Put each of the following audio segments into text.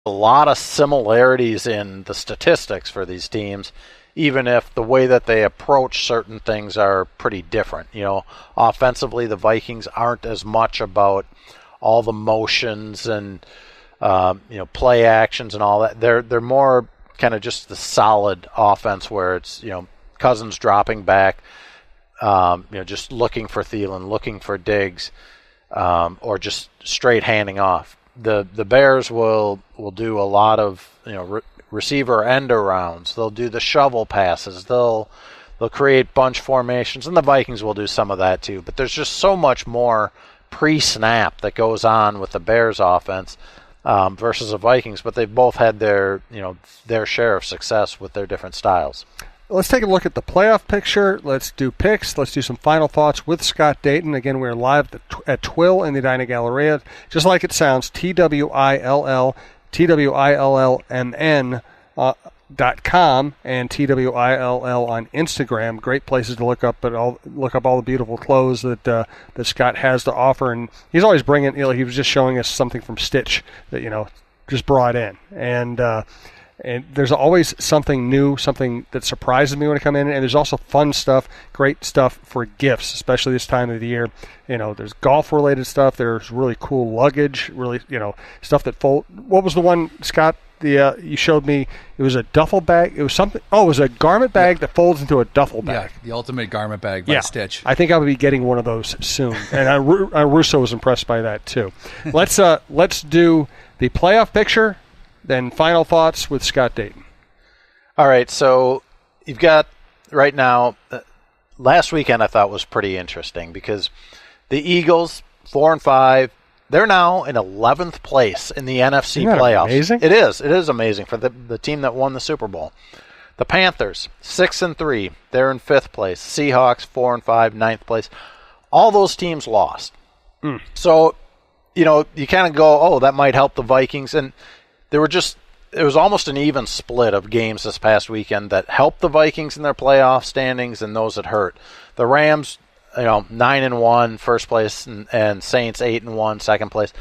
a lot of similarities in the statistics for these teams, even if the way that they approach certain things are pretty different. Offensively, the Vikings aren't as much about all the motions and play actions and all that. They're more kind of just the solid offense where it's Cousins dropping back, just looking for Thielen, looking for Diggs, or just straight handing off. The Bears will do a lot of receiver end arounds. They'll do the shovel passes. They'll create bunch formations, and the Vikings will do some of that too. But there's just so much more pre-snap that goes on with the Bears offense versus the Vikings. But they've both had their share of success with their different styles. Let's take a look at the playoff picture. Let's do picks. Let's do some final thoughts with Scott Dayton. Again, we're live at Twill in the Edina Galleria. Just like it sounds, TWILL.com and TWILL on Instagram. Great places to look up all the beautiful clothes that Scott has to offer. And he's always bringing, he was just showing us something from Stitch that, just brought in. And there's always something new, something that surprises me when I come in. And there's also fun stuff, great stuff for gifts, especially this time of the year. There's golf-related stuff. There's really cool luggage, really, stuff that fold. What was the one, Scott, you showed me? It was a duffel bag. It was something. Oh, it was a garment bag that folds into a duffel bag. Yeah, the ultimate garment bag by Stitch. I think I would be getting one of those soon. And Russo was impressed by that, too. Let's do the playoff picture. Then final thoughts with Scott Dayton. All right, so you've got right now, last weekend I thought was pretty interesting because the Eagles, 4-5, they're now in 11th place in the NFC playoffs. Amazing? It is amazing for the team that won the Super Bowl. The Panthers, 6-3, they're in 5th place. Seahawks, 4-5, 9th place. All those teams lost. So, you kind of go, oh, that might help the Vikings. And it was almost an even split of games this past weekend that helped the Vikings in their playoff standings and those that hurt. The Rams, 9-1, first place, and Saints 8-1, second place.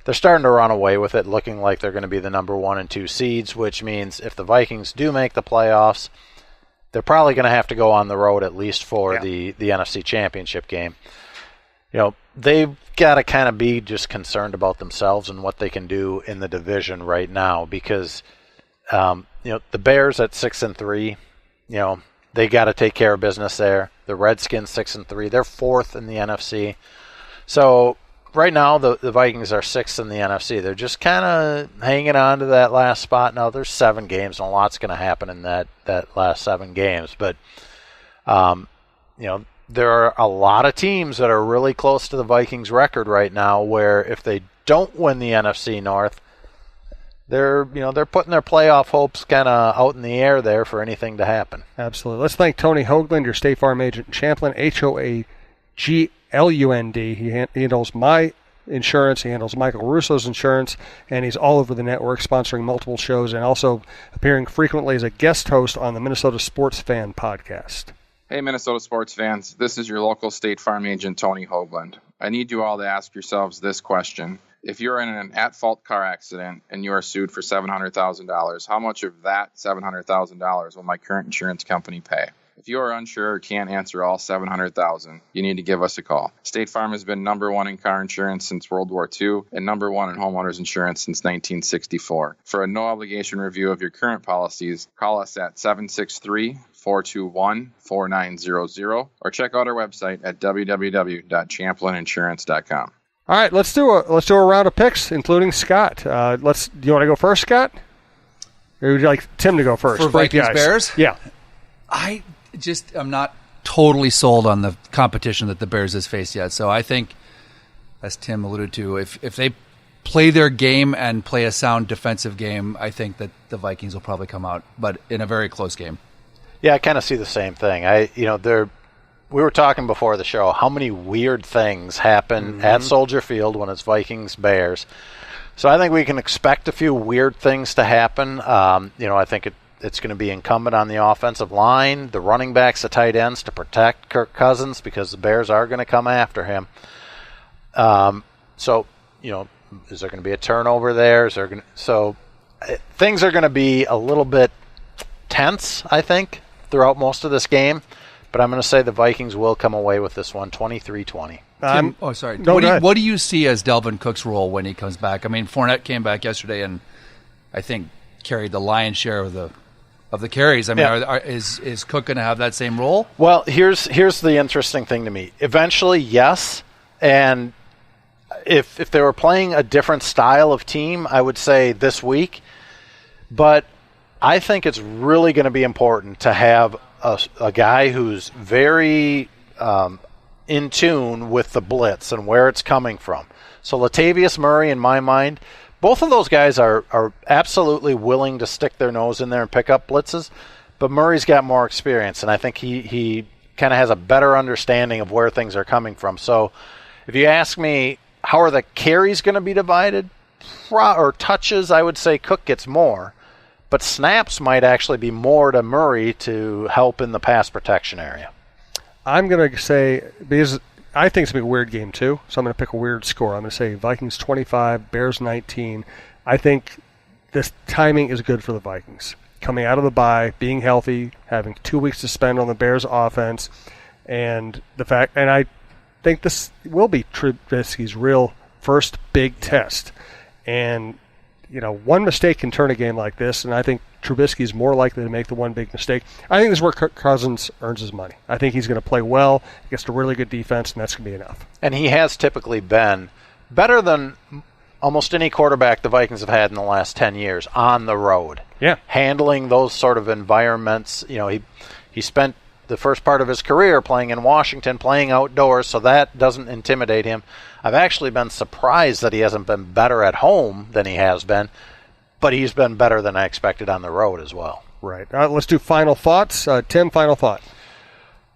They're starting to run away with it, looking like they're going to be the number 1 and 2 seeds, which means if the Vikings do make the playoffs, they're probably going to have to go on the road at least for the NFC Championship game. They've got to kind of be just concerned about themselves and what they can do in the division right now because, the Bears at 6-3, they got to take care of business there. The Redskins 6-3, they're 4th in the NFC. So right now the Vikings are 6th in the NFC. They're just kind of hanging on to that last spot. Now there's 7 games and a lot's going to happen in that last 7 games, but there are a lot of teams that are really close to the Vikings record right now where if they don't win the NFC North, they're putting their playoff hopes kind of out in the air there for anything to happen. Absolutely. Let's thank Tony Hoaglund, your State Farm agent in Champlin, Hoaglund. He handles my insurance. He handles Michael Russo's insurance, and he's all over the network, sponsoring multiple shows and also appearing frequently as a guest host on the Minnesota Sports Fan podcast. Hey, Minnesota sports fans. This is your local State Farm agent, Tony Hoaglund. I need you all to ask yourselves this question. If you're in an at-fault car accident and you are sued for $700,000, how much of that $700,000 will my current insurance company pay? If you are unsure or can't answer all $700,000, you need to give us a call. State Farm has been number 1 in car insurance since World War II and number 1 in homeowners insurance since 1964. For a no-obligation review of your current policies, call us at 763-421-4900 or check out our website at www.champlininsurance.com. All right, let's do a round of picks, including Scott. Do you want to go first, Scott? Or would you like Tim to go first? For Vikings Bears? Yeah. I'm not totally sold on the competition that the Bears has faced yet. So I think, as Tim alluded to, if they play their game and play a sound defensive game, I think that the Vikings will probably come out, but in a very close game. Yeah, I kind of see the same thing. We were talking before the show how many weird things happen at Soldier Field when it's Vikings-Bears. So I think we can expect a few weird things to happen. I think it's going to be incumbent on the offensive line, the running backs, the tight ends to protect Kirk Cousins because the Bears are going to come after him. Is there going to be a turnover there? things are going to be a little bit tense, I think, throughout most of this game. But I'm going to say the Vikings will come away with this one, 23-20. Sorry. No, what do you see as Dalvin Cook's role when he comes back? I mean, Fournette came back yesterday and I think carried the lion's share of the carries. I mean, is Cook going to have that same role? Well, here's the interesting thing to me. Eventually, yes. And if they were playing a different style of team, I would say this week. But I think it's really going to be important to have a guy who's very in tune with the blitz and where it's coming from. So Latavius Murray, in my mind, both of those guys are absolutely willing to stick their nose in there and pick up blitzes, but Murray's got more experience, and I think he kind of has a better understanding of where things are coming from. So if you ask me, how are the carries going to be divided? Or touches, I would say Cook gets more. But snaps might actually be more to Murray to help in the pass protection area. I'm going to say, because I think it's going to be a weird game too, so I'm going to pick a weird score. I'm going to say Vikings 25, Bears 19. I think this timing is good for the Vikings. Coming out of the bye, being healthy, having 2 weeks to spend on the Bears offense, and I think this will be Trubisky's real first big test. And one mistake can turn a game like this, and I think Trubisky's more likely to make the one big mistake. I think this is where Kirk Cousins earns his money. I think he's going to play well against a really good defense, and that's going to be enough. And he has typically been better than almost any quarterback the Vikings have had in the last 10 years on the road. Yeah. Handling those sort of environments. He spent the first part of his career playing in Washington, playing outdoors, so that doesn't intimidate him. I've actually been surprised that he hasn't been better at home than he has been, but he's been better than I expected on the road as well. Right. Let's do final thoughts. Tim, final thought.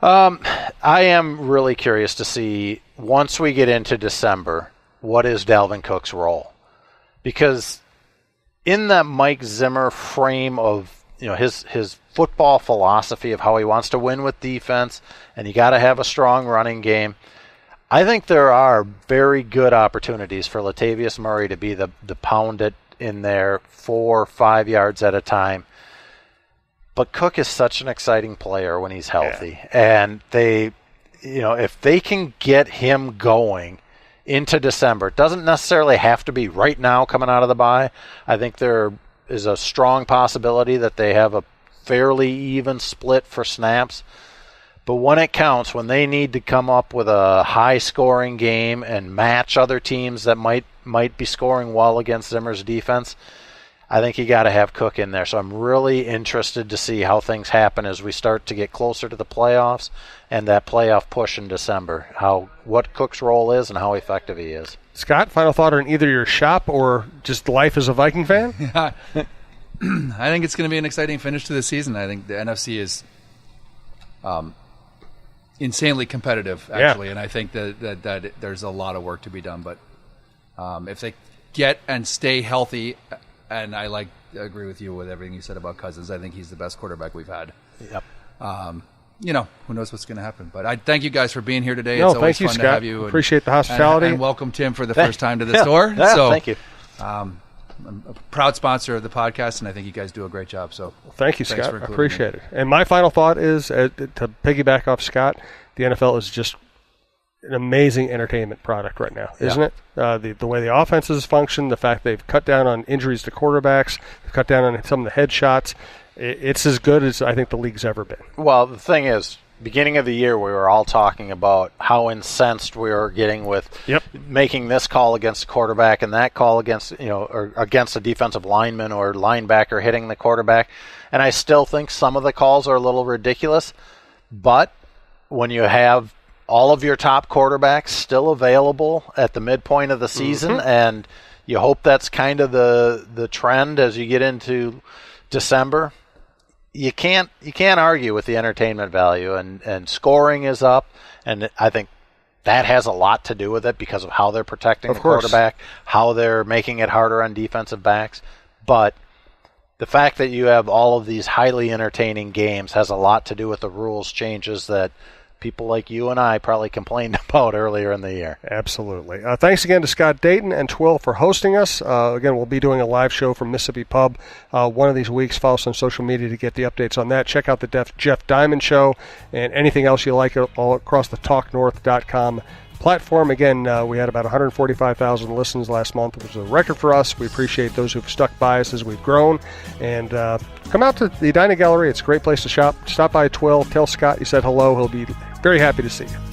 I am really curious to see, once we get into December, what is Dalvin Cook's role? Because in that Mike Zimmer frame of his football philosophy of how he wants to win with defense, and you got to have a strong running game, I think there are very good opportunities for Latavius Murray to be the pound it in there 4 or 5 yards at a time. But Cook is such an exciting player when he's healthy. Yeah. And if they can get him going into December, it doesn't necessarily have to be right now coming out of the bye. I think there is a strong possibility that they have a fairly even split for snaps. But when it counts, when they need to come up with a high-scoring game and match other teams that might be scoring well against Zimmer's defense, I think you got to have Cook in there. So I'm really interested to see how things happen as we start to get closer to the playoffs and that playoff push in December, what Cook's role is and how effective he is. Scott, final thought on either your shop or just life as a Viking fan? I think it's going to be an exciting finish to the season. I think the NFC is insanely competitive, actually, and I think that there's a lot of work to be done. But if they get and stay healthy, and I agree with you with everything you said about Cousins, I think he's the best quarterback we've had. Yep. Who knows what's going to happen. But I thank you guys for being here today. No, it's always thank you, fun Scott. to have you. Appreciate the hospitality. And welcome, Tim, for the first time to the store. Yeah, so, thank you. I'm a proud sponsor of the podcast, and I think you guys do a great job. So, thank you, Scott. I appreciate it. And my final thought is, to piggyback off Scott, the NFL is just an amazing entertainment product right now, isn't it? The way the offenses function, the fact they've cut down on injuries to quarterbacks, they've cut down on some of the headshots. It's as good as I think the league's ever been. Well, the thing is, beginning of the year, we were all talking about how incensed we were getting with making this call against the quarterback and that call against, or against a defensive lineman or linebacker hitting the quarterback. And I still think some of the calls are a little ridiculous. But when you have all of your top quarterbacks still available at the midpoint of the season, and you hope that's kind of the trend as you get into December, you can't argue with the entertainment value, and scoring is up, and I think that has a lot to do with it because of how they're protecting the quarterback, how they're making it harder on defensive backs. But the fact that you have all of these highly entertaining games has a lot to do with the rules changes that people like you and I probably complained about earlier in the year. Absolutely. Thanks again to Scott Dayton and Twill for hosting us. Again, we'll be doing a live show from Mississippi Pub one of these weeks. Follow us on social media to get the updates on that. Check out the Jeff Diamond Show and anything else you like all across the talknorth.com platform. Again, we had about 145,000 listens last month, which was a record for us. We appreciate those who've stuck by us as we've grown. And come out to the Edina Galleria. It's a great place to shop. Stop by Twill. Tell Scott you said hello. He'll be very happy to see you.